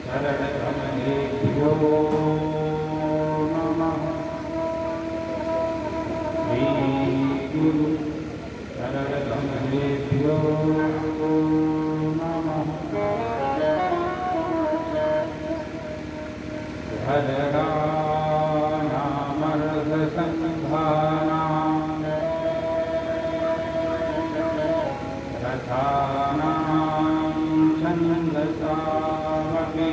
शरणगमनेभ्यो नमः। श्रीगुरु शरणगमनेभ्यो नमः। भजरानामर्धसन्धानां रथानां छन्दसामपि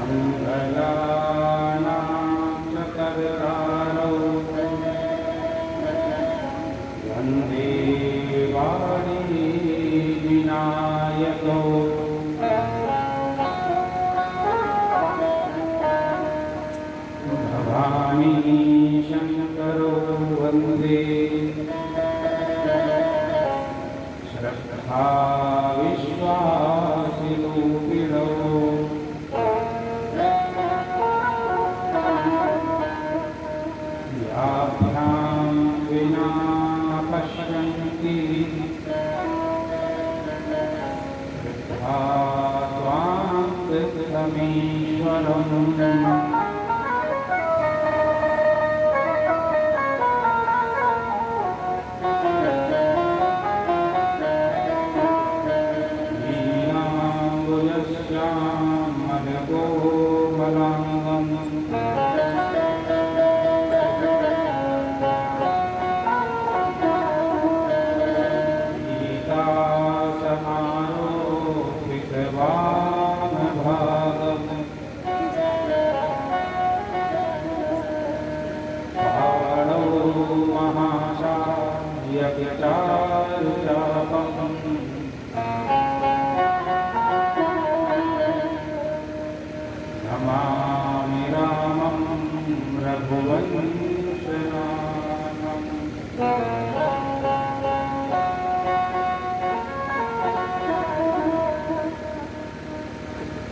मङ्गलानां च कर्तारौ वन्दे वाणीविनायकौ भवानी शङ्करो वन्दे श्रद्धा विश्वासिरूपिणौ याभ्यां विना पश्यन्ति श्रद्धा त्वां कृतमीश्वरम् नमामि रामं रघुवंशनाथं।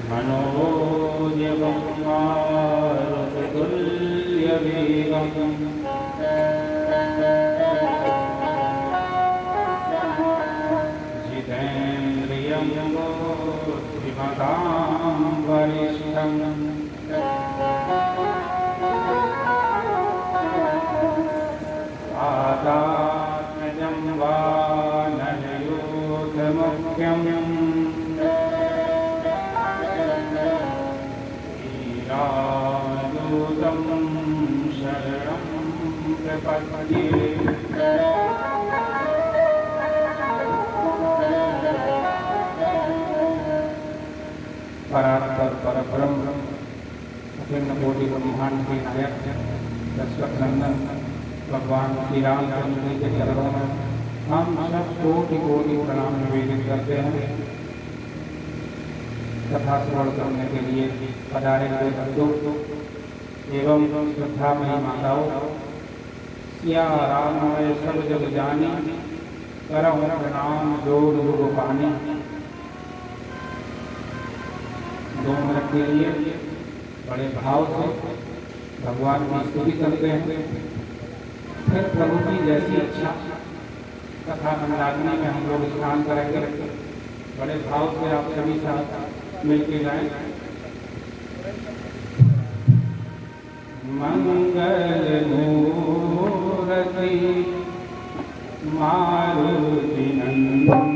मनोजवं मारुततुल्यवेगम् जितेन्द्रियं बुद्धिमतां वरिष्ठम् आदात्मजं वानरयूथमुख्यम् वीराजूतं शरणं प्रपद्ये। परात्पर परब्रह्म अखिल कोटि ब्रह्मांड के नायक दशरथ नंदन भगवान श्री रामचंद्र के चरणों में हम सब कोटि कोटि प्रणाम निवेदित करते हैं। कथा श्रवण करने के लिए पधारे हुए भक्तों एवं श्रद्धामयी माताओं, सिया राम मैं सब जग जानी करहु प्रणाम जोड़ जुग पानी। 2 मिनट के लिए बड़े भाव से भगवान की स्तुति करते हैं। फिर प्रभु की जैसी इच्छा कथा मंडाग्नि में हम लोग स्नान करेंगे। बड़े भाव से आप सभी साथ मिलके जाएं। मंगल मूर्ति मारुति नंदन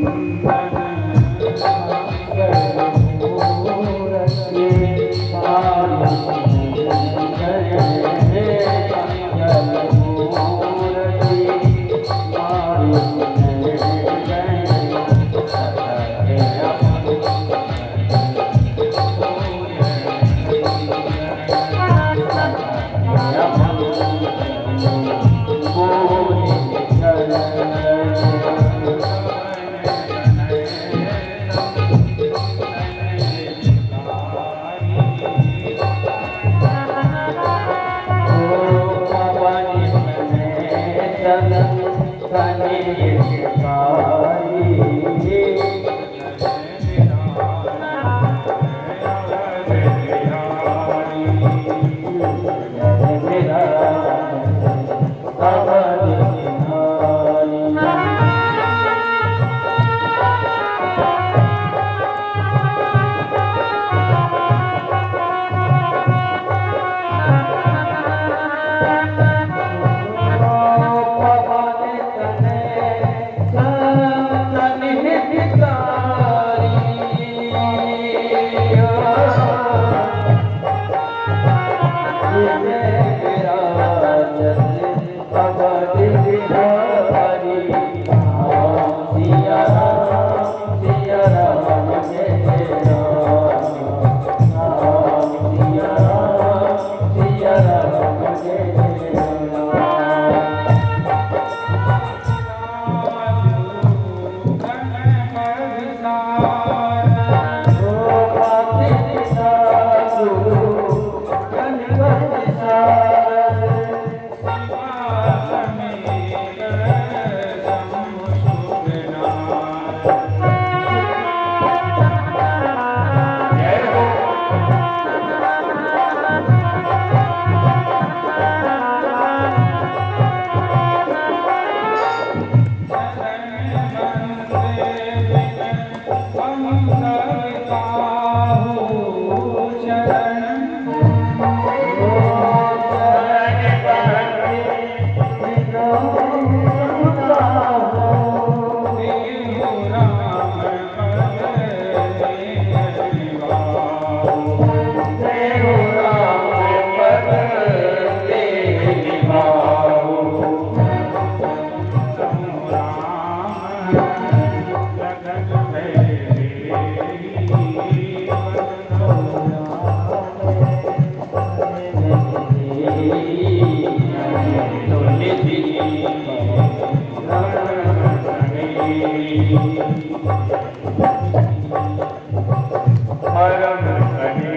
परम करी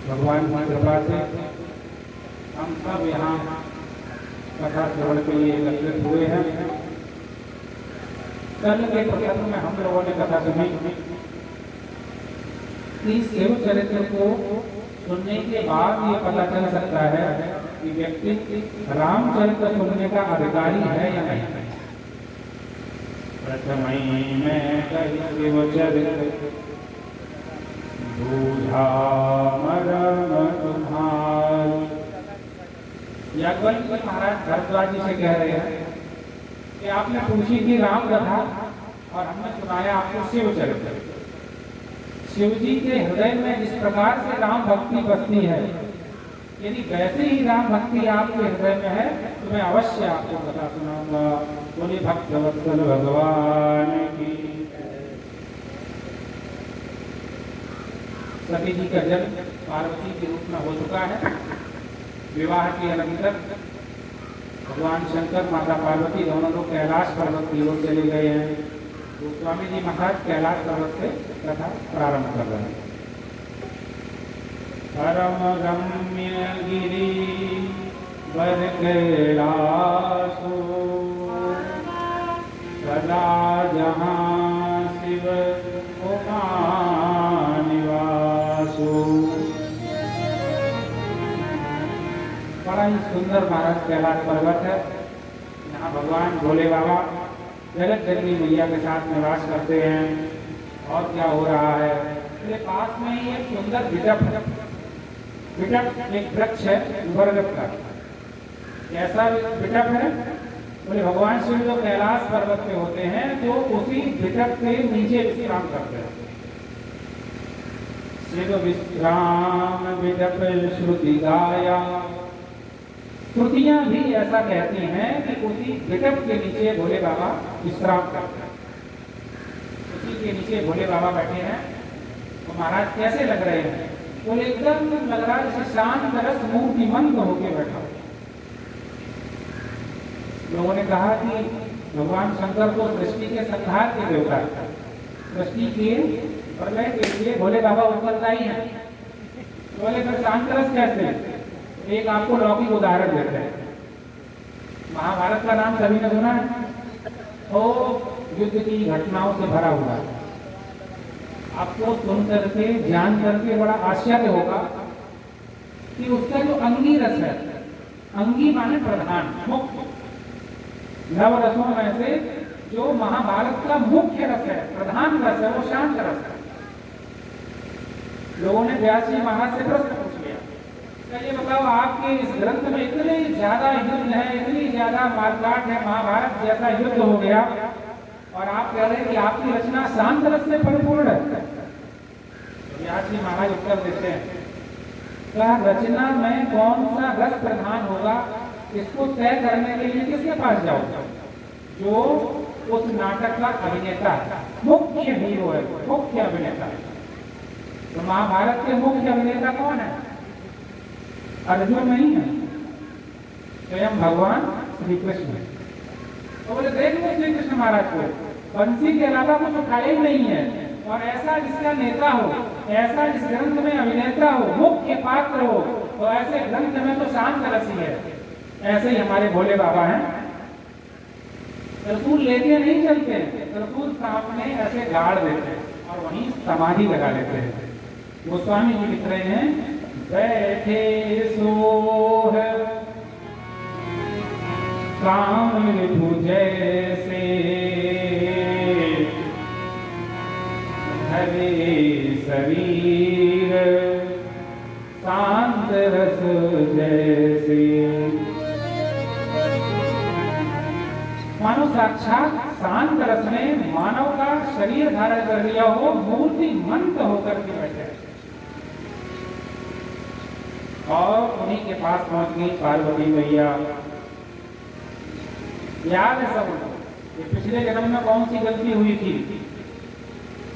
भगवान की कृपा से हम सब यहाँ कथा श्रवण के लिए एकत्रित हुए हैं। कल के प्रसंग में हम लोगों ने कथा सुनी कि शिव चरित्र को सुनने के बाद ये पता चल सकता है कि व्यक्ति रामचरित्र सुनने का अधिकारी है या नहीं। प्रथमई में कही शिव चरित्र बूझा मरम तुम्हारी। याज्ञवल्क्य महाराज भरद्वाज जी से कह रहे हैं कि आपने पूछी थी राम कथा और हमने सुनाया आपको शिव चरित्र। शिव जी के हृदय में जिस प्रकार से राम भक्ति बसती है, यदि वैसे ही राम भक्ति आपके हृदय में है तो मैं अवश्य आपको कथा सुनाऊंगा। बोले भक्तवत्सल भगवान की। सती जी का जन्म पार्वती के रूप में हो चुका है। विवाह के अनंतर भगवान शंकर माता पार्वती दोनों लोग कैलाश पर्वत की ओर चले गए हैं। तो स्वामी जी महाराज कैलाश पर्वत से कथा प्रारंभ कर रहे हैं। परम रम्य गिरी वर कैलासो सदा जहाँ शिव शिव उमानिवासु। बड़ा ही सुंदर महाराज कैलाश पर्वत है। यहाँ भगवान भोले बाबा जगत जननी मैया के साथ निवास करते हैं। और क्या हो रहा है, मेरे पास में ही एक सुंदर बिटप है। बिटप एक वृक्ष है बरगद का। कैसा बिटप है? बोले भगवान शिव जो कैलाश पर्वत पे होते हैं जो उसी बिटप के नीचे विश्राम करते हैं। शिव विश्राम बिटप श्रुति गाया। श्रुतियां भी ऐसा कहती हैं कि उसी बिटप के नीचे भोले बाबा विश्राम करते हैं। उसी के नीचे भोले बाबा बैठे हैं। तो महाराज कैसे लग रहे हैं? बोले एकदम लग रहा है जैसे शांत रस मूर्तिमंत होके बैठा। लोगों ने कहा कि भगवान शंकर को सृष्टि के संहार के देवता, सृष्टि के प्रलय के लिए भोले बाबा उत्तरदायी हैं। बोले फिर शांत रस कैसे? एक आपको लौकिक उदाहरण देते हैं। महाभारत का नाम सभी ने सुना है। वो युद्ध की घटनाओं से भरा हुआ है। आपको सुन करके जान करके बड़ा आश्चर्य होगा कि उसका जो अंगी रस है, अंगी माने प्रधान, मुख्य नव रसों में से जो महाभारत का मुख्य रस है, प्रधान रस है, वो शांत रस है। लोगों ने व्यास जी महाराज से प्रश्न पूछ लिया, ये बताओ आपके इस ग्रंथ में इतने ज्यादा युद्ध है, इतनी ज्यादा मारकाट है, महाभारत जैसा युद्ध हो गया और आप कह रहे हैं कि आपकी रचना शांत रस से परिपूर्ण है। व्यास जी महाराज उत्तर देते हैं, क्या रचना में कौन सा रस प्रधान होगा इसको तय करने के लिए किसके पास जाओ? जो उस नाटक का अभिनेता है, मुख्य हीरो है, मुख्य अभिनेता है। तो महाभारत के मुख्य अभिनेता कौन है? अर्जुन नहीं है, स्वयं भगवान श्री कृष्ण है। तो बोले देख लो श्री कृष्ण महाराज को बंसी के अलावा कुछ उठाया ही नहीं है। और ऐसा जिसका नेता हो, ऐसा जिस ग्रंथ में अभिनेता हो, मुख्य पात्र हो, तो ऐसे ग्रंथ में तो शांत रसी है। ऐसे ही हमारे भोले बाबा हैं। त्रिशूल लेके नहीं चलते, त्रिशूल सामने ऐसे गाड़ देते हैं और वहीं समाधि लगा लेते हैं। गोस्वामी जी लिख रहे हैं, बैठे सोह काम विभु जैसे हरे शरीर शांत रस जैसे। मानो साक्षात शांत रस में मानव का शरीर धारण कर लिया हो, मूर्तिमंत होकर के बैठे और उन्हीं के पास पहुंच गई पार्वती मैया। याद है सब ये पिछले जन्म में कौन सी गलती हुई थी?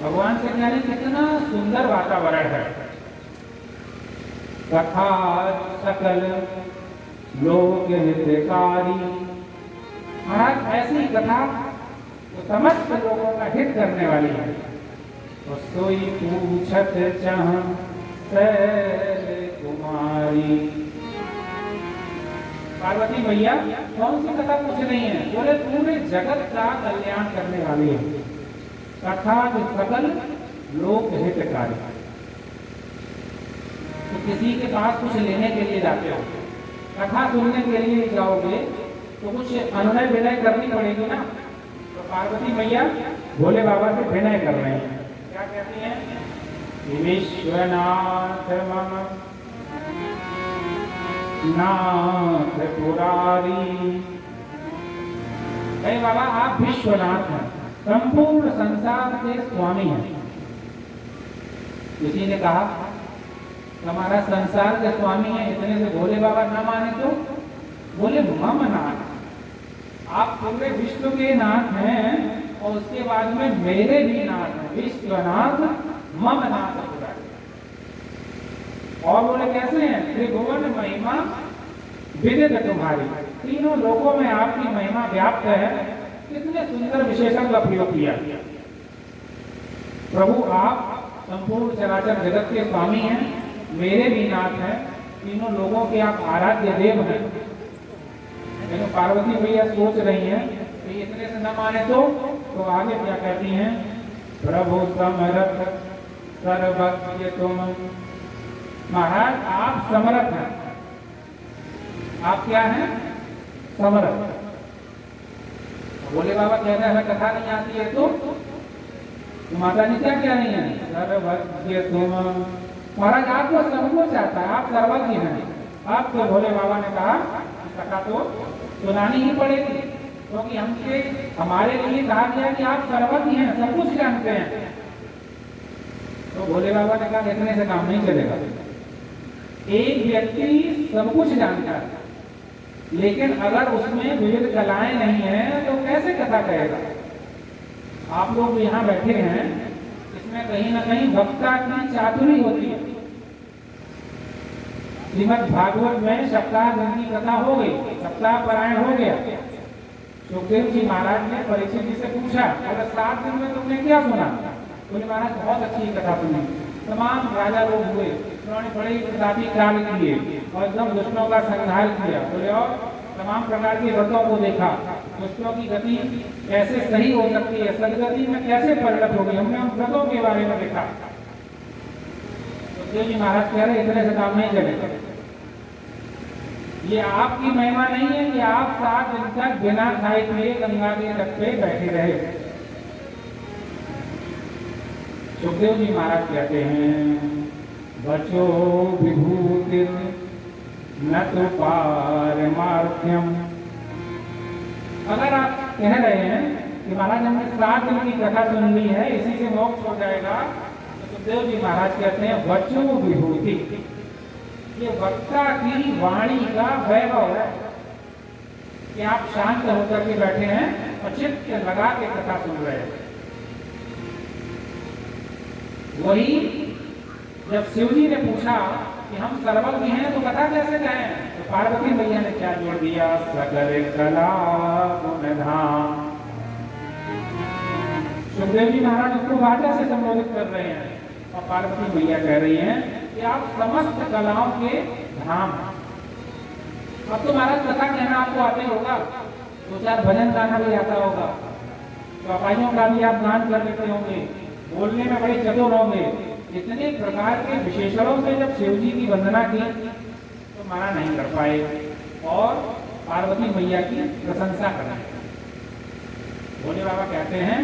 भगवान से कह रहे कितना सुंदर वातावरण है। कथा सकल लोक हितकारी। महाराज ऐसी कथा तो समस्त लोगों का हित करने वाली है। तो सोई पूछत चाह शैल कुमारी। पार्वती मैया कौन सी कथा कुछ नहीं है, बोले पूरे जगत का कल्याण करने वाली है। कथा जो सकल लोक हितकारी। तो किसी के पास कुछ लेने के लिए जाते हो, कथा सुनने के लिए जाओगे तो कुछ अनुनय विनय करनी पड़ेगी ना। तो पार्वती मैया भोले बाबा से विनय कर रहे हैं। क्या कहती हैं? विश्वनाथ मम नाथ पुरारी। हे बाबा आप विश्वनाथ हैं, संपूर्ण संसार के स्वामी हैं। किसी ने कहा हमारा संसार के स्वामी है, इतने से भोले बाबा ना माने तो? बोले मम नाथ, आप पूरे विश्व के नाथ हैं और उसके बाद में मेरे भी नाथ हैं, विश्वनाथ मम नाथ पुरारी। और बोले कैसे हैं? त्रिभुवन महिमा विदित तुम्हारी, तीनों लोकों में आपकी महिमा व्याप्त है। कितने सुंदर विशेषण का प्रयोग किया। प्रभु आप संपूर्ण चराचर जगत के स्वामी हैं, मेरे भी नाथ हैं, तीनों लोगों के आप आराध्य देव हैं। लेकिन पार्वती भैया सोच रही हैं कि इतने से न माने तो आगे क्या कहती हैं? प्रभु समर्थ सर्वज्ञ तुम। महाराज आप समर्थ हैं। आप क्या हैं? समर्थ। भोले बाबा कहते हैं कथा नहीं आती है तो माता जी क्या नहीं है? सर्वज्ञ तुम। महाराज आपको सब कुछ आता है, आप सर्वज्ञ हैं। आपको भोले बाबा ने कहा कथा तो सुनानी ही पड़ेगी, क्योंकि हमारे लिए कहा गया कि आप सर्वज्ञ हैं, सब कुछ जानते हैं। तो भोले बाबा ने कहा इतने से काम नहीं चलेगा। एक व्यक्ति सब कुछ जानता है, लेकिन अगर उसमें विविध कलाएं नहीं है तो कैसे कथा कहेगा? आप लोग यहाँ बैठे हैं, इसमें कहीं ना कहीं वक्ता की चातुरी होती है। श्रीमद् भागवत में सप्ताह दिन की कथा हो गई, सप्ताह पारायण हो गया। सुखदेव जी महाराज ने परीक्षित जी से पूछा, अगर 7 दिन में तुमने क्या सुना? बोले महाराज बहुत अच्छी कथा सुनी। तमाम राजा लोग हुए, उन्होंने बड़े प्रतापी काल किए और एकदम दुष्टों का संहार किया। बोले और तमाम प्रकार के व्रतों को देखा, दुष्टों की गति कैसे सही हो सकती है, सदगति में कैसे परिणत होगी, हमने उन व्रतों के बारे में देखा। सुखदेव जी महाराज कह रहे इतने से काम नहीं चलेगा। ये आपकी महिमा नहीं है कि आप 7 दिन तक बिना खाए पिए गंगा के तट पे बैठे रहे। सुखदेव जी महाराज कहते हैं बचो विभूति न तो पारमार्थ्यम। अगर आप कह रहे हैं कि महाराज हमने 7 दिन की कथा सुन ली है, इसी से मोक्ष हो जाएगा, तो सुखदेव जी महाराज कहते हैं बचो विभूति। ये वक्ता की वाणी का वैभव है कि आप शांत होकर के बैठे हैं और चित्त लगा के कथा सुन रहे हैं। वही जब शिव जी ने पूछा कि हम सर्वज्ञ हैं तो कथा कैसे कहें, तो पार्वती मैया ने क्या जोड़ दिया? सकल कला गुण धाम। सुखदेव जी महाराज उसको वाचा से संबोधित कर रहे हैं और पार्वती मैया कह रही हैं कि आप समस्त कलाओं के धाम। अब तो महाराज कथा कहना आपको आते होगा, 2-4 भजन गाना भी आता होगा, चौपाइयों का भी आप गान कर लेते होंगे, बोलने में बड़े चतुर होंगे। इतने प्रकार के विशेषणों से जब शिव जी की वंदना की तो मना नहीं कर पाए और पार्वती मैया की प्रशंसा करें। भोले बाबा कहते हैं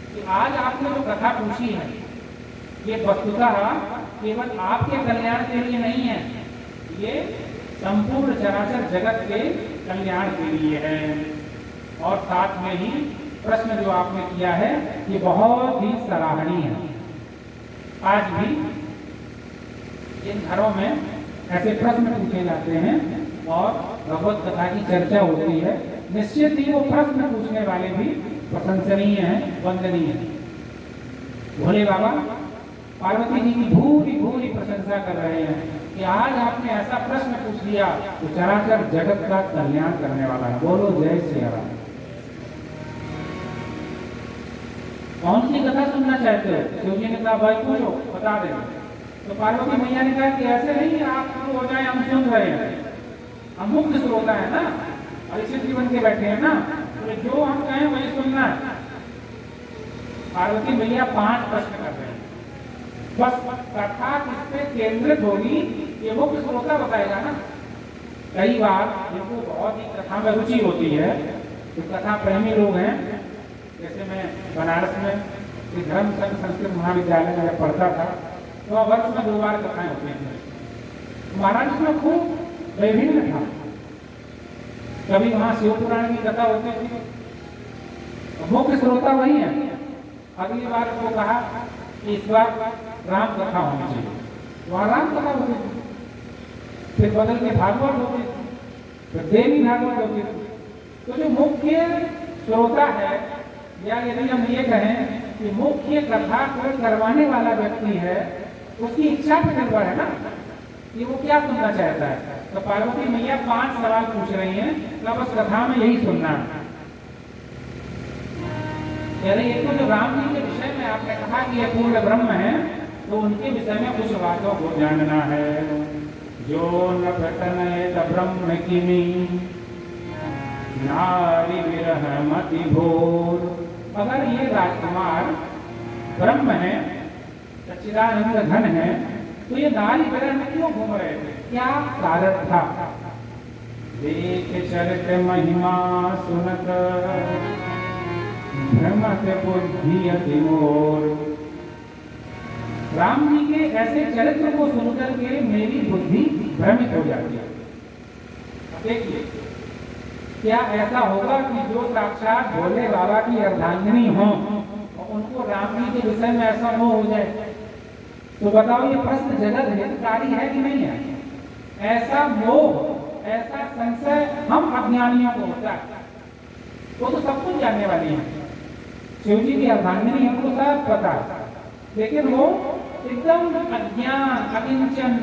कि आज आपने जो कथा पूछी है ये वस्तुतः केवल आपके कल्याण के लिए नहीं है, ये संपूर्ण चराचर जगत के कल्याण के लिए है। और साथ में ही प्रश्न जो आपने किया है ये बहुत ही सराहनीय है। आज भी इन घरों में ऐसे प्रश्न पूछे जाते हैं और भगवत कथा की चर्चा होती है। निश्चित ही वो प्रश्न पूछने वाले भी प्रशंसनीय हैं, वंदनीय हैं। भोले बाबा पार्वती जी की भूरी भूरी प्रशंसा कर रहे हैं कि आज आपने ऐसा प्रश्न पूछ लिया तो चराचर जगत का कल्याण करने वाला है। बोलो जय श्री राम। कौन सी कथा सुनना चाहते हो? शिव जी ने कहा भाई पूछो, बता देंगे। तो पार्वती मैया ने कहा कि ऐसे नहीं आप शुरू हो जाए, हम सुन रहे हैं, हम मुक्त श्रोता है ना, परीक्षित जी बन के बैठे हैं ना, तो जो हम कहें वही सुनना है। पार्वती मैया 5 प्रश्न कर रहे हैं, बस कथा किस पे केंद्रित होगी ये मुक्त श्रोता बताएगा ना। कई बार जिनको बहुत ही कथा में रुचि होती है, तो कथा प्रेमी लोग हैं, जैसे मैं बनारस में धर्म संघ संस्कृत महाविद्यालय में पढ़ता था, तो वर्ष में 2 बार कथाएं होती थी। महाराज उसमें खूब विभिन्न था। कभी वहां शिव पुराण की कथा होती थी, मुख्य श्रोता वही है। अगली बार वो कहा कि इस बार राम कथा होनी चाहिए, वहां राम कथा होती थी। फिर बदल के भागवत होती थी, फिर देवी भागवत होती थी। तो जो मुख्य श्रोता है, या यदि हम ये कहें कि मुख्य कथा को करवाने वाला व्यक्ति है, उसकी इच्छा पर निर्भर है ना कि वो क्या सुनना चाहता है। तो पार्वती मैया 5 सवाल पूछ रही हैं, तब उस कथा में यही सुनना है। यानी एक तो जो राम जी के विषय में आपने कहा कि ये पूर्ण ब्रह्म है, तो उनके विषय में कुछ बातों को जानना है। जो न प्रतनयत ब्रह्म किमी नारी विरह मति भोर। अगर ये राजकुमार ब्रह्म है, सच्चिदानंद घन है, तो ये नारी ग्रह में क्यों घूम रहे थे? क्या कारण था? देख चरित महिमा सुनत भ्रमत बुद्धि अति मोर। राम जी के ऐसे चरित्र को सुनकर के मेरी बुद्धि भ्रमित हो जाती है। देखिए, क्या ऐसा होगा कि जो साक्षात भोले बाबा की अर्धांगिनी हो और उनको राम जी के विषय में ऐसा मोह हो जाए? तो बताओ, ये प्रश्न जगत हितकारी है कि नहीं है? ऐसा मोह, ऐसा संशय हम अज्ञानियों को होता है। वो तो सब कुछ जानने वाली है, शिव जी की अर्धांगिनी हमको सब पता है, लेकिन वो एकदम अज्ञान, अकिंचन,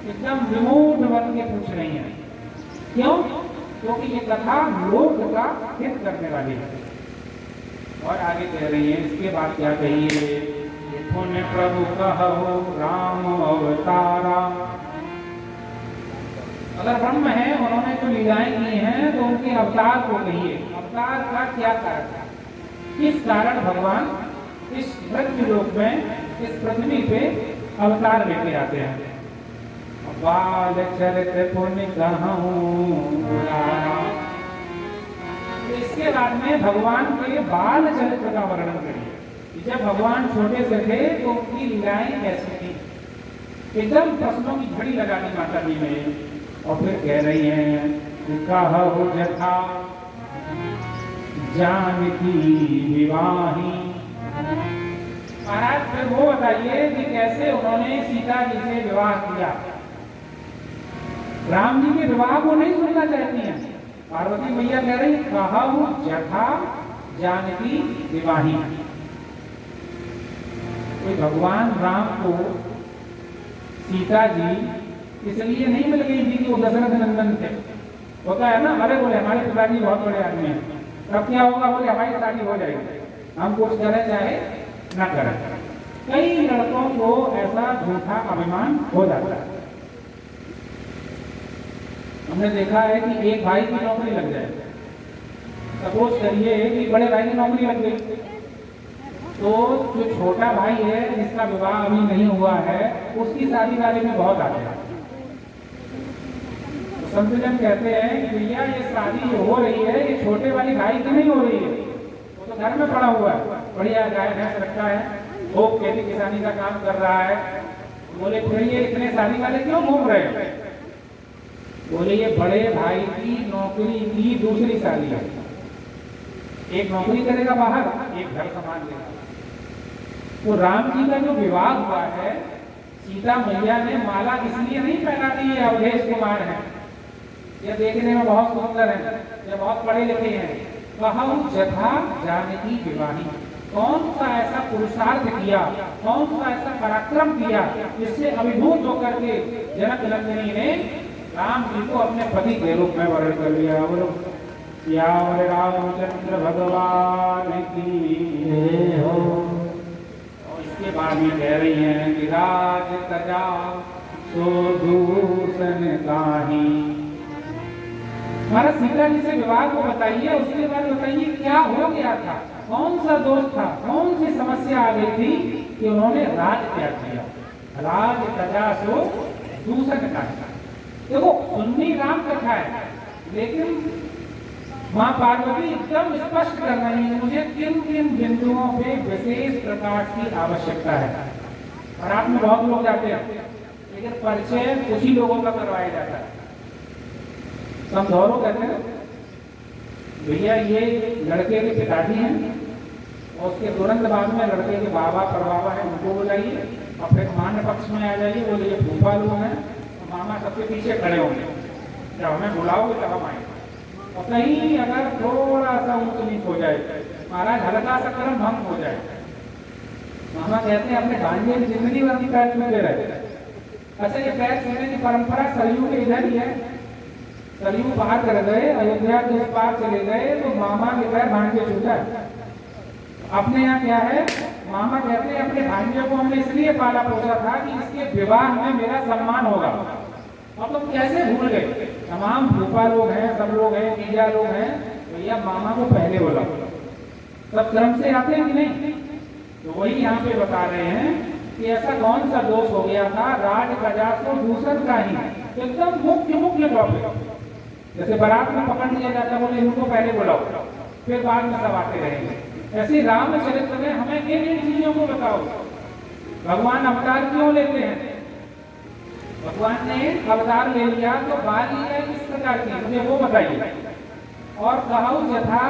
एकदम विमूढ़ बन के पूछ रही है। क्यों? क्योंकि ये कथा लोक का हित करने वाली है। और आगे कह रही है, इसके बाद क्या कहिए? पुण्य प्रभु कहो राम अवतारा। अगर ब्रह्म है, उन्होंने जो लीलाएं की हैं, तो उनके अवतार को कहिए। अवतार का क्या कारण है? किस कारण भगवान इस मृत्यु लोक में, इस पृथ्वी पे अवतार लेके आते हैं? बाल चरित पुण्य कहूं। इसके बाद में भगवान के बाल चरित्र का वर्णन करिए। जब भगवान छोटे से थे तो उनकी लीलाएं कैसी थी? एकदम प्रश्नों की झड़ी लगा दी माता जी ने। और फिर कह रही हैं, कहु जथा जानकी विवाही। महाराज, फिर वो बताइए कि कैसे उन्होंने सीता जी से विवाह किया। राम जी के विवाह को नहीं सुनना चाहती हैं। पार्वती मैया कह रही, कहु जथा जानकी विवाही। तो भगवान राम को सीता जी इसलिए नहीं मिल गई थी कि वो दशरथ नंदन थे। होता है ना, अरे बोले हमारे पिताजी बहुत बड़े आदमी हैं, तब क्या होगा? बोले हमारी शादी हो जाएगी, हम कुछ करें चाहे न करें। कई लड़कों को ऐसा झूठा अभिमान हो जाता है। हमने देखा है कि एक भाई की नौकरी लग जाए, सपोज करिए कि बड़े भाई की नौकरी लग गई, तो जो छोटा भाई है जिसका विवाह अभी नहीं हुआ है, उसकी शादी वाले में बहुत आते हैं। तो संतजन कहते हैं कि भैया ये शादी जो हो रही है, ये छोटे वाली भाई की नहीं हो रही है, वो तो घर में पड़ा हुआ है, बढ़िया गाय भैंस रखा है, वो खेती किसानी का काम कर रहा है। बोले फिर ये इतने शादी वाले क्यों घूम रहे हैं? बोले ये बड़े भाई की नौकरी की दूसरी शादी है, एक नौकरी करेगा बाहर, एक घर संभाल लेगा। तो राम जी का जो विवाह हुआ है, सीता मैया ने माला इसलिए नहीं पहना दी है अवधेश कुमार है, ये देखने में बहुत सुंदर है, ये बहुत पढ़े लिखे हैं। कहु जथा जानकी विवाही। कौन सा ऐसा पुरुषार्थ किया, कौन सा ऐसा पराक्रम किया, जिससे अभिभूत होकर के जनक नंदिनी ने राम जी को अपने पति के रूप में वर्ण कर लिया। और रामचंद्र भगवान की हो। और इसके बाद में कह रही हैं कि राज तजा सो दूषण काही। हमारा सीता जी से विवाह को बताइए, उसके बाद बताइए क्या हो गया था, कौन सा दोष था, कौन सी समस्या आ गई थी कि उन्होंने राज त्याग किया। राज तजा सो दूषण काही। देखो, सुन्नी राम कथा है, लेकिन मां पार्वती एकदम स्पष्ट कर रही है, मुझे किन किन बिंदुओं पे विशेष प्रकाश की आवश्यकता है। और आप में बहुत लोग जाते हैं, लेकिन परिचय कुछ ही लोगों का करवाया जाता है। समझौरो कहते हैं, भैया ये लड़के के पिताजी हैं, और उसके तुरंत बाद में लड़के के बाबा परबाबा हैं, उनको बुलाइए, और फिर मान्य पक्ष में आ जाइए, बोले ये फूफा लोग हैं, तो मामा सबसे पीछे खड़े होंगे, जब हमें बुलाओगे तब हम आएंगे। और कहीं अगर थोड़ा सा ऊंच नीच हो जाए, महाराज हल्का सा क्रम भंग हो जाए, मामा कहते हैं अपने भांजे की जिंदगी भर की पैर छूते रहे। अच्छा, ये पैर छूने की परंपरा सरयू के इधर ही है। सरयू पार कर गए, अयोध्या के उस पार चले गए, तो मामा के पैर भांजे छूटा है। अपने यहाँ क्या है, मामा कहते हैं अपने भांजे को हमने इसलिए पाला पोसा था कि इसके विवाह में मेरा सम्मान होगा। अब तुम कैसे भूल गए? तमाम फूफा लोग हैं, सब लोग हैं, जीजा लोग हैं, भैया मामा को पहले बोला। सब क्रम से आते हैं कि नहीं? तो वही यहाँ पे बता रहे हैं कि ऐसा कौन सा दोष हो गया था, राज प्रजा से दूसर का ही एकदम मुख्य टॉपिक। जैसे बारात में पकड़ लिया जाता, बोले इनको पहले बुलाओ, फिर बाद में सब आते रहेंगे। ऐसे रामचरित्र में हमें इन चीजों को बताओ। भगवान अवतार क्यों लेते हैं? भगवान ने अवतार ले लिया तो बाल लिया किस प्रकार की, मुझे वो बताइए। और कहु यथा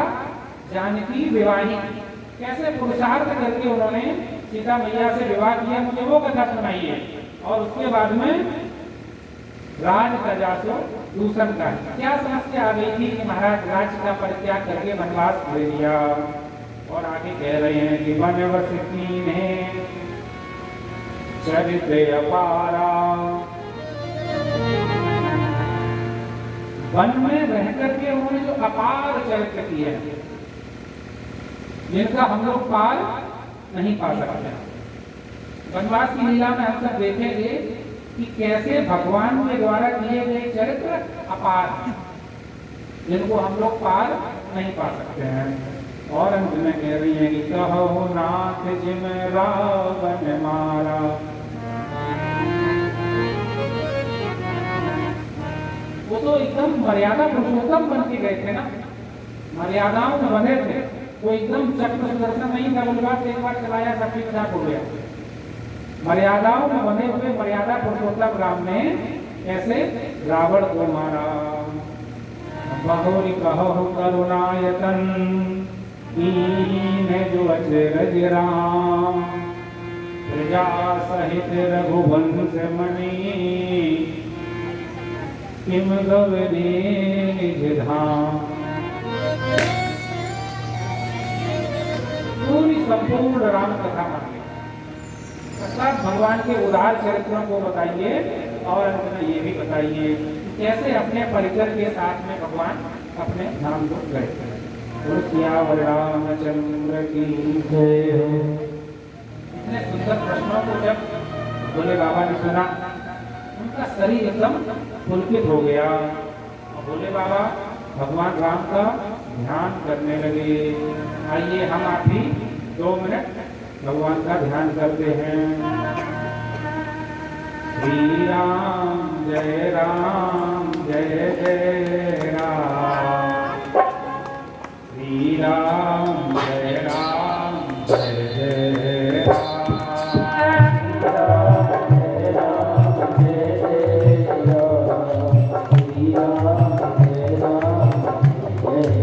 जानकी विवाही, कैसे पुरुषार्थ करके उन्होंने सीता मैया से विवाह किया, मुझे वो कथा सुनाइए। और उसके बाद में राज प्रजा से दूषण का क्या समस्या आ गई थी कि महाराज राज्य का परित्याग करके वनवास ले लिया। और आगे कह रहे हैं कि वनवसी ने चरित्र अपारा, वन में रह करके उन्होंने जो अपार चरित्र किए हैं, जिनका हम लोग पार नहीं पा सकते। वनवास की लीला में हम सब देखेंगे कि कैसे भगवान के द्वारा किए गए चरित्र अपार, जिनको हम लोग पार नहीं पा सकते हैं। और अंत में कह रही है कि कहो नाथ जिम रावण मारा, वो तो एकदम मर्यादा पुरुषोत्तम बन के गए थे ना, मर्यादाओं में बंधे थे। वो एकदम चक्र सुदर्शन नहीं था, बोलबात एक बार चलाया सबकी मजाक हो गया। मर्यादाओं में बंधे हुए मर्यादा पुरुषोत्तम राम ने ऐसे रावण को मारा। बहुरी कहो करुणायतन कीन जो अचरज राम, प्रजा सहित रघुवंश मणि किम गवरे निज धाम। पूरी संपूर्ण राम कथा मानिए, मतलब भगवान के उदार चरित्रों को बताइए। और अंत में ये भी बताइए कैसे अपने परिकर के साथ में भगवान अपने धाम को गए। सियावर रामचंद्र की जय हो। इतने सुंदर प्रश्नों को जब भोले बाबा ने सुना, उनका शरीर एकदम पुलकित हो गया। और भोले बाबा भगवान राम का ध्यान करने लगे। आइए हम आप भी 2 मिनट भगवान का ध्यान करते हैं। श्री राम जय राम जय जय राम, श्री राम जय राम जय जय राम, श्री राम जय राम जय जय राम, श्री राम जय राम जय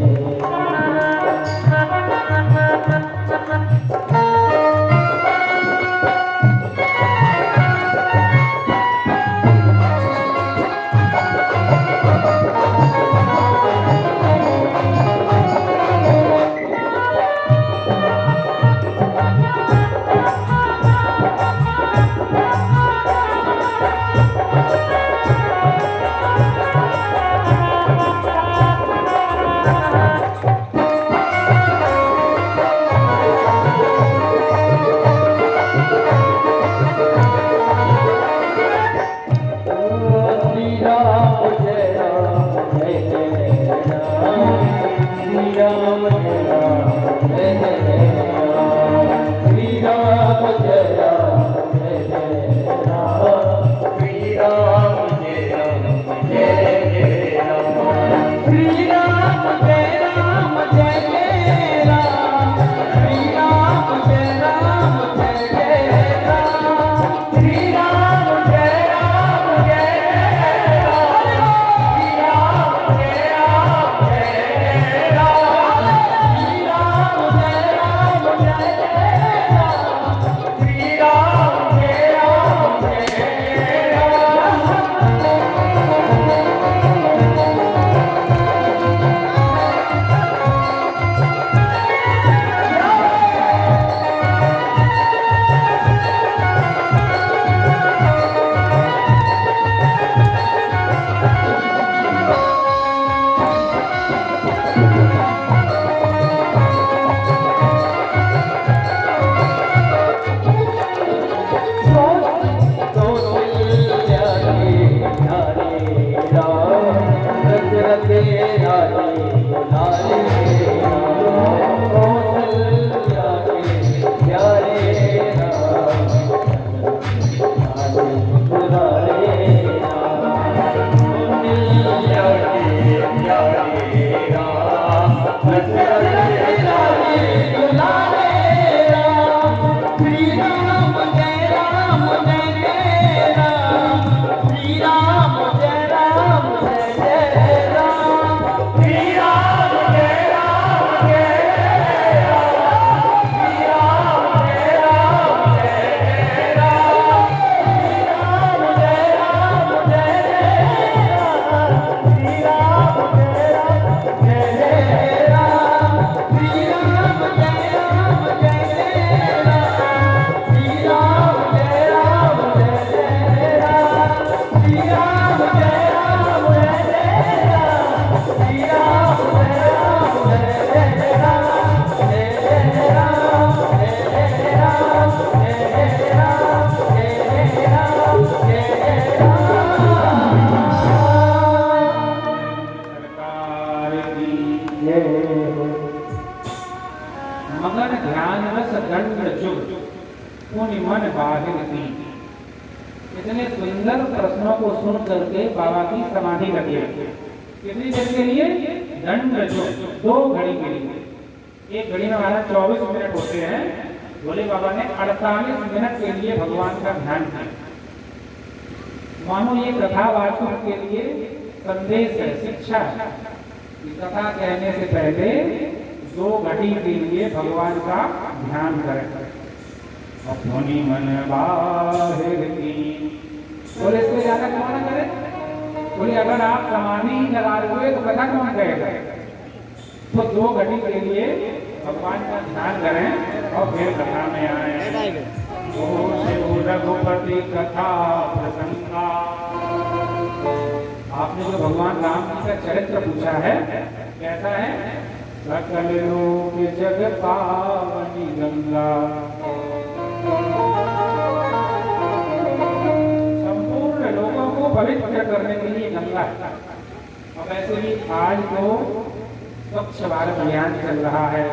ज्ञान रस दंड जुग पुनि मन बाहिर दी। इतने सुंदर प्रश्नों को सुन करके बाबा की समाधि लगी। कितनी देर के लिए? दंड जुग, 2 घड़ी के लिए। एक घड़ी में हमारा 24 मिनट होते हैं। भोले बाबा ने 48 मिनट के लिए भगवान का ध्यान किया। मानो ये कथावाचक के लिए संदेश है, शिक्षा है। कथा कहने से पहले 2 घड़ी के लिए भगवान का ध्यान करें। अपनी मन बाहिर की। बोले इससे ज्यादा कौन करे? बोले अगर आप समाधि लगा रहे तो कथा कौन कहेगा? तो 2 घड़ी के लिए भगवान का ध्यान करें और फिर कथा में आए। ओ शिव रघुपति कथा प्रसंगा। आपने जो भगवान राम जी का चरित्र पूछा है, कैसा है? सकल लोक जग पावनी गंगा। संपूर्ण लोगों को पवित्र करने के लिए गंगा है। और वैसे भी आज तो स्वच्छ भारत अभियान चल रहा है,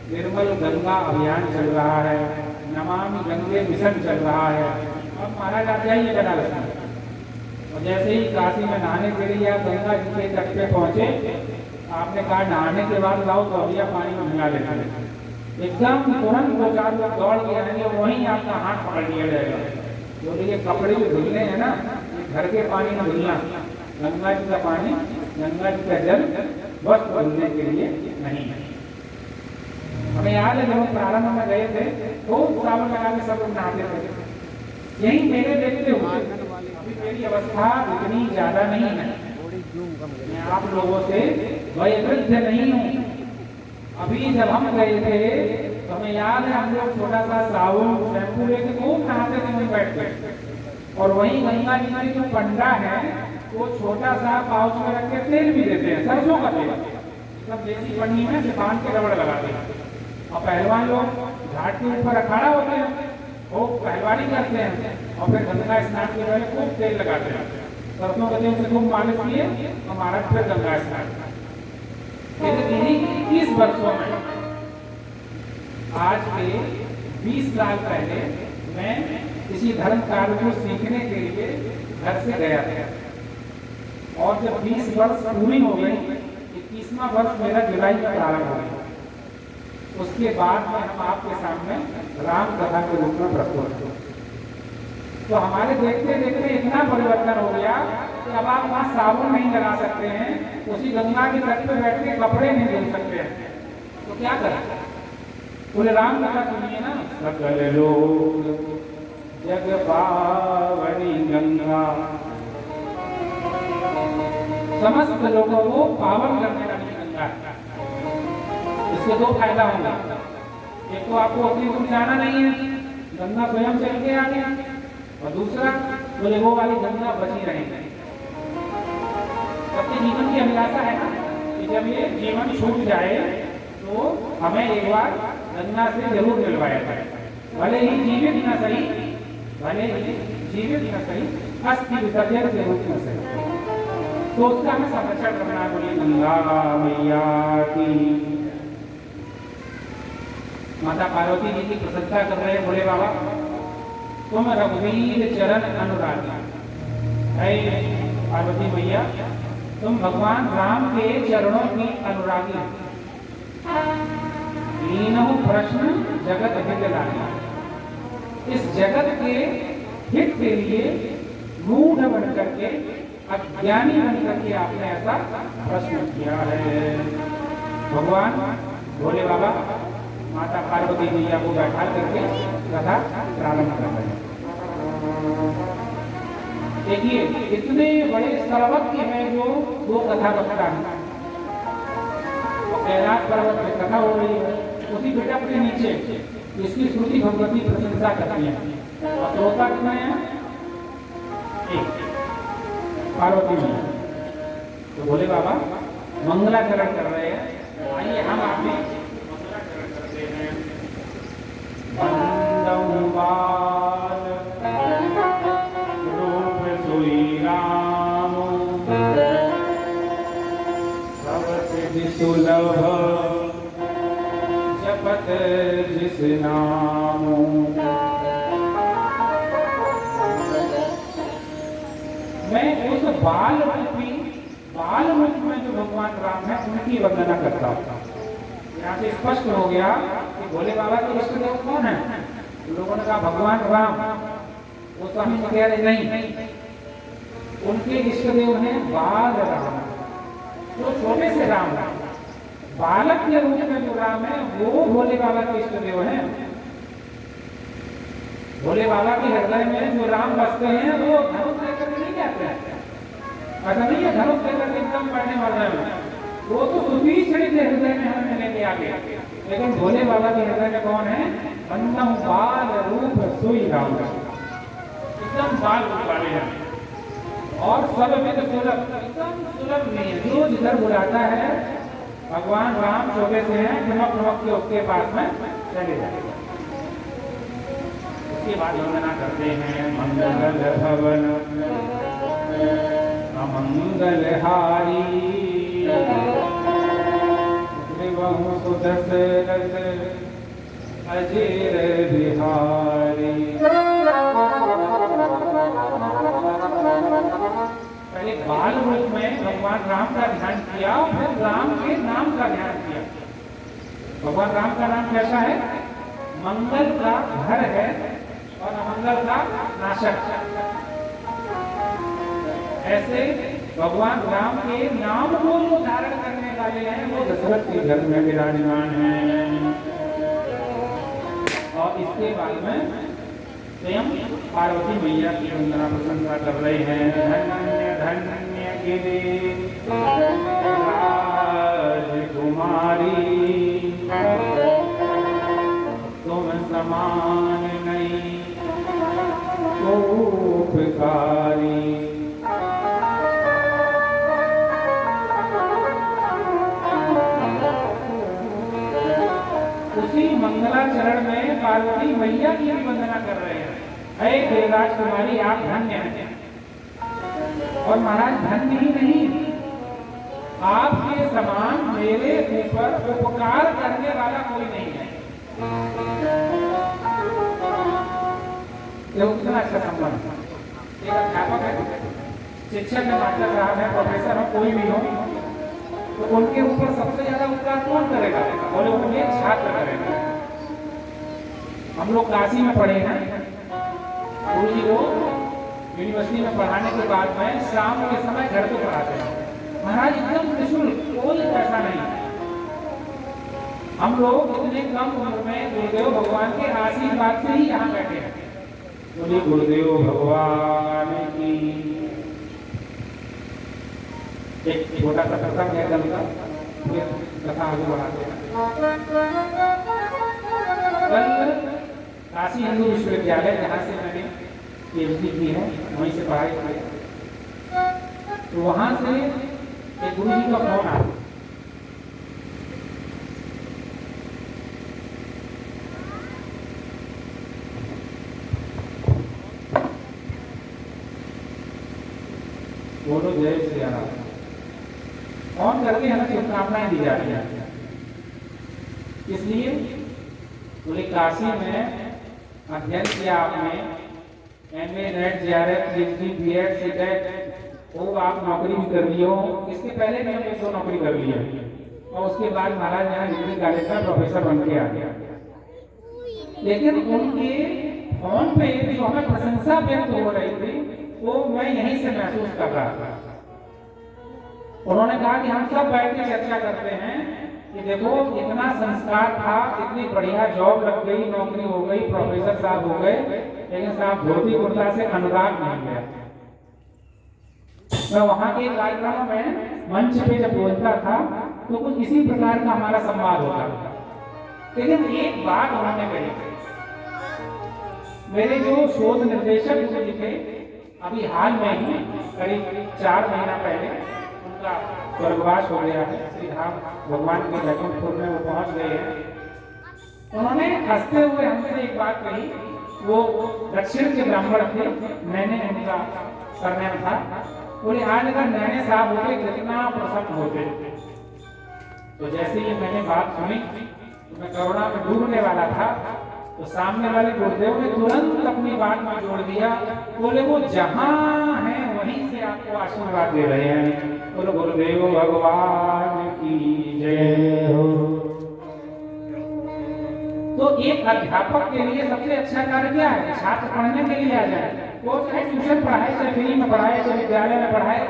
निर्मल गंगा अभियान चल रहा है, नमामि गंगे मिशन चल रहा है। अब महाराज आप जाइए बनारस में, और जैसे ही काशी में नहाने के लिए आप गंगा जी के तट पे पहुंचे, आपने कहा नहाने के बाद लाओ तो अभिया पानी में भिगा लेना। एकदम तुरंत 2-4 लोग दौड़ के आएंगे, वहीं आपका हाथ पकड़ लिया जाएगा। बोलिए कपड़े जो धुलने हैं ना, घर के पानी में धुलना, गंगा जी का पानी, गंगा जी का जल वस्त्र धुलने के लिए नहीं है। हमें याद है जब हम प्रारंभ में गए थे तो सावन लगा के सब लोग नहाते थे। यही मेरे देखते हुए अभी मेरी अवस्था इतनी ज्यादा नहीं है, मैं आप लोगों से वयोवृद्ध नहीं हूँ। अभी जब हम गए थे तो हमें याद है हम लोग छोटा सा साबुन शैम्पू लेके खूब नहाते थे वहीं बैठ के। और वहीं गंगा जी में जो पंडा है वो छोटा सा पाउच में रख के तेल भी देते हैं, सरसों का तेल, सब देसी पन्नी में से बांध के रबड़ लगाते हैं। और पहलवान लोग घाट के ऊपर अखाड़ा होते हैं, वो पहलवानी करते हैं और फिर गंगा स्नान के पहले खूब तेल लगाते हैं। सरसों के तेल से खूब मालिश किए और महाराज फिर गंगा स्नान। यही 21 वर्षों में, आज के 20 साल पहले मैं किसी धर्म कार्य को सीखने के लिए घर से गया था। और जब 20 वर्ष पूरी हो गई, 21वां वर्ष मेरा जुलाई में प्रारंभ हो गया। उसके बाद में हम आपके सामने राम कथा के रूप में प्रस्तुत हुए। तो हमारे देखते देखते इतना परिवर्तन हो गया कि अब आप वहाँ साबुन नहीं लगा सकते हैं, उसी गंगा के तट पे बैठ के कपड़े नहीं धुल सकते हैं। तो क्या करें? बोले राम कथा सुनिए ना। सकल लोग जग पावनी गंगा। समस्त लोगों को पावन करने वाली गंगा है। इसके 2 फायदा होंगे। एक तो आपको अपनी दूर जाना नहीं है, गंगा स्वयं चल के आ गया, और दूसरा बोले वो वाली गंगा बची रहेगी। सबके जीवन की अभिलाषा है ना कि जब ये जीवन छूट जाए तो हमें एक बार गंगा से जरूर मिलवाया जाए। भले ही जीवित न सही, भले ही जीवित न सही, अस्थि विसर्जन के रूप में सही, तो उसका हमें संरक्षण करना। बोलिए गंगा मैया की। माता पार्वती जी की प्रशंसा कर रहे बोले बाबा, तुम रघुवीर चरण अनुरागी। है पार्वती मैया, तुम भगवान राम के चरणों की अनुरागी। लीनहु प्रश्न जगत हित लागी। इस जगत के हित के लिए मूढ़ बन करके, अज्ञानी बन करके आपने ऐसा प्रश्न किया है। भगवान भोले बाबा माता पार्वती मैया को बैठा करके कथा प्रारंभ कर रहे हैं। देखिए इतने बड़े सर्वज्ञ हैं जो 2 कथा वक्ता हैं। कैलाश पर्वत में कथा हो रही है, उसी बेटा के नीचे इसकी श्रुति भगवती प्रशंसा करती है। और श्रोता कितने हैं? एक, पार्वती मैया। तो बोले बाबा मंगलाचरण कर रहे हैं। आइए हम आपने मंगलाचरण करते हैं। वंदं बाल रूप सोई राम, सब सिद्धि सुलभ जपत जिस नाम। मैं उस बाल रूप में जो भगवान राम है उनकी वंदना करता हूँ। यहाँ से स्पष्ट हो गया कि भोले बाबा के इष्ट देव कौन है। लोगों ने कहा भगवान राम, वो तो हम कह रहे नहीं, उनके इष्ट देव हैं बाल राम, जो छोटे से राम, बालक के रूप में जो राम है वो भोले बाबा के इष्ट देव हैं। भोले बाबा के हृदय में जो राम बसते हैं वो धनुष लेकर के नहीं जाते हैं, ऐसा नहीं है धनुष लेकर के एकदम पढ़ने वाले हैं, वो तो सुतीक्षणी के हृदय में हमें लेके आ गया। लेकिन भोले बाबा के हृदय में कौन है? अन्नम बाल रूप सोई राम, एकदम बाल रूप वाले हैं और सब में तो सुलभ, एकदम सुलभ नहीं है। जो जिधर बुलाता है भगवान राम छोटे से हैं, चमक के उसके पास में चले जाते। उसके बाद वंदना करते हैं मंगल भवन अमंगल हारी, दशरथ अजीर बिहारी। पहले बाल रूप में भगवान राम का ध्यान किया, फिर राम के नाम का ध्यान किया। भगवान राम का नाम कैसा है? मंगल का घर है और अमंगल का नाशक। ऐसे भगवान राम के नाम को जो धारण करने वाले हैं वो दशरथ के घर में विराजमान हैं। और इसके बाद में स्वयं पार्वती मैया की वंदना प्रशंसा कर रहे हैं। धन्य धन्य गिरि राजकुमारी, तुम समान नहीं उपकारी। उसी मंगलाचरण में पार्वती मैया की भी वंदना कर रहे हैं। हे गिरिराज कुमारी, आप धन्य हैं। और महाराज धन्य ही नहीं, आपके समान मेरे ऊपर उपकार करने वाला कोई नहीं है। ये कितना अच्छा संबंध। एक अध्यापक है, शिक्षक है, मास्टर साहब है, प्रोफेसर हो, कोई भी हो, तो उनके ऊपर सबसे ज्यादा उपकार कौन करेगा? बोले उनके छात्र करेगा। हम लोग काशी में पढ़े हैं, गुरु जी को यूनिवर्सिटी में पढ़ाने के बाद में शाम के समय घर पे पढ़ाते हैं। महाराज एकदम निःशुल्क, कोई पैसा नहीं। हम लोग इतने कम उम्र में गुरुदेव भगवान के आशीर्वाद से ही यहाँ बैठे हैं। बोले गुरुदेव भगवान की। एक छोटा सा प्रसंग है कल का, फिर कथा आगे बढ़ाते हैं। कल काशी हिंदू विश्वविद्यालय जहाँ से मैंने पीएचडी की है, वहीं से पढ़ाई की, तो वहाँ से एक गुरु जी का फोन आया। बोलो जय श्री राम। फोन करके हमें शुभकामनाएं दी जा रही है। इसलिए बोले काशी में अध्ययन किया आपने, MA, NET, JRF, PhD, B.Ed, C.Tech, वो आप नौकरी भी कर लियो। इसके पहले भी हमने 2 नौकरी कर ली है और उसके बाद महाराज यहाँ डिग्री कॉलेज में प्रोफेसर बन के आ गया। लेकिन उनके फोन पे जो हमें प्रशंसा व्यक्त हो रही थी वो मैं यहीं से महसूस कर रहा था। उन्होंने कहा कि हम सब बैठ के चर्चा करते हैं कि देखो इतना संस्कार था, इतनी बढ़िया जॉब लग गई, नौकरी हो गई, प्रोफेसर साहब हो गए, लेकिन साहब धोती कुर्ता से अनुराग नहीं गया। मैं वहां के कार्यक्रमों में मंच पे जब बोलता था तो कुछ इसी प्रकार का हमारा संवाद होता था। लेकिन एक बात उन्होंने कही, मेरे जो शोध निर्देशक जी थे, अभी हाल में ही करीब 4 महीना पहले उनका स्वर्गवास हो गया है, श्री धाम भगवान के बैकुंठपुर में वो पहुंच गए हैं। उन्होंने हंसते हुए हमसे एक बात कही, वो दक्षिण के ब्राह्मण थे, मैंने उनका सरनेम था। बोले आज अगर नैने साहब होते कितना प्रसन्न होते। तो जैसे ही मैंने बात सुनी तो मैं करुणा में डूबने वाला था, तो सामने वाले गुरुदेव ने तुरंत अपनी बात में जोड़ दिया। बोले वो जहां है वहीं से आपको आशीर्वाद दे रहे हैं। बोलो गुरुदेव भगवान की जय हो। तो एक अध्यापक के लिए सबसे अच्छा कार्य क्या है? छात्र पढ़ने के लिए आ जाए, वो चाहे ट्यूशन पढ़ाए, चाहे फ्री में पढ़ाए, चाहे विद्यालय में पढ़ाए।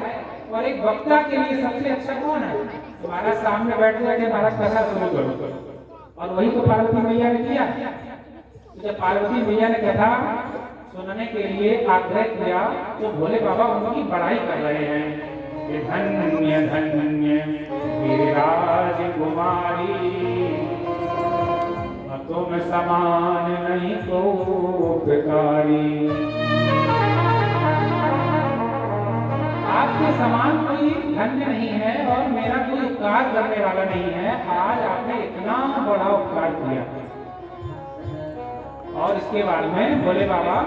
और एक वक्ता के लिए सबसे अच्छा कौन है? तुम्हारा सामने बैठ जाके हमारा कथा शुरू करो। और वही तो पार्वती मैया ने किया। तो जब पार्वती मैया ने कथा सुनने के लिए आग्रह किया तो भोले बाबा उनकी बड़ाई कर रहे हैं। धन्य धन्य गिरिराज कुमारी, तुम समान नहीं तो उपकारी। आपके समान कोई धन्य नहीं है और मेरा कोई उपकार करने वाला नहीं है। आज आपने इतना बड़ा उपकार किया। और इसके बाद में भोले बाबा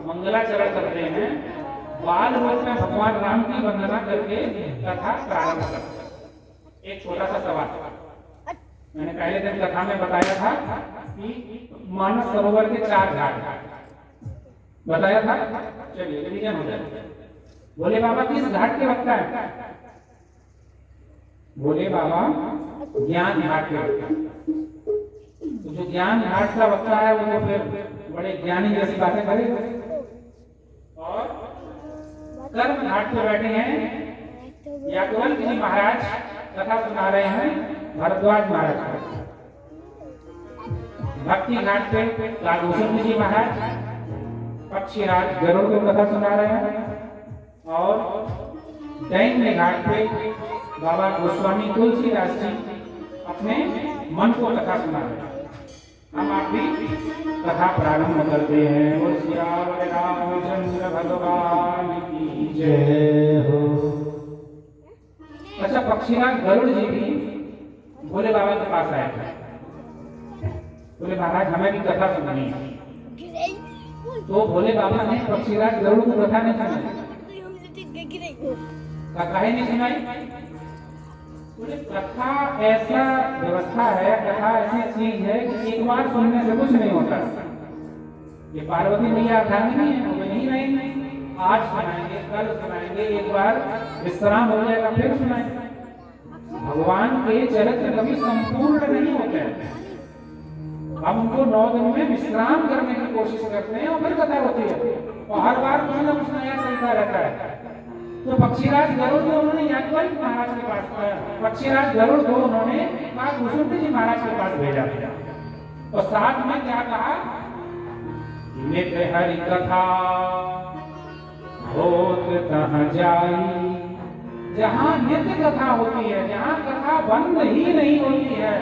मंगलाचरण करते हैं। बाल रूप में भगवान राम की वंदना करके कथा प्रारंभ करते हैं। एक छोटा सा सवाल मैंने पहले दिन कथा में बताया था कि मानस सरोवर के 4 घाट बताया था। चलिए रिवीजन हो जाए। भोले बाबा किस घाट के वक्ता है? भोले बाबा ज्ञान घाट के वक्ता है। तो जो ज्ञान घाट का वक्ता है वो तो फिर बड़े ज्ञानी जैसी बातें करेगा। और कर्म घाट पे बैठे हैं याज्ञवल्क्य जी महाराज, कथा सुना रहे हैं भरद्वाज महाराज। भक्ति घाट पे कालभूषण जी महाराज पक्षीराज गरुड़ को कथा सुना रहे हैं। और दैन्य घाट पे बाबा गोस्वामी तुलसीदास जी अपने मन को कथा सुना रहे हैं। हम आप भी कथा प्रारंभ करते हैं। बोल सियावर रामचंद्र भगवान की जय हो। अच्छा, पक्षीराज गरुड़ जी भी भोले बाबा के पास आए थे। बोले महाराज हमें भी कथा सुननी है। तो भोले बाबा ने पक्षीराज गरुड़ को कथा नहीं सुनाई। कथा ही नहीं सुनाई। बोले कथा ऐसा व्यवस्था है, कथा ऐसी चीज है कि एक बार सुनने से कुछ नहीं होता। ये पार्वती मैया अठानी नहीं है, वो नहीं रहेंगे। आज सुनाएंगे, कल सुनाएंगे, एक बार विश्राम हो जाएगा फिर सुनाएंगे। भगवान के चरित्र कभी संपूर्ण नहीं होते हैं। हम उनको 9 दिन में विश्राम करने की कोशिश करते हैं और फिर कथा होती है। और हर बार कुछ ना कुछ नया चलता रहता है। तो पक्षीराज गरुड़ को उन्होंने याज्ञवल्क्य महाराज के पास, पक्षीराज गरुड़ को उन्होंने कालभूषण जी महाराज के पास भेजा। और साथ में क्या कहा? नित्य हरि कथा होत तहाँ जाई। जहाँ नित्य कथा होती है, जहाँ कथा बंद ही नहीं होती है,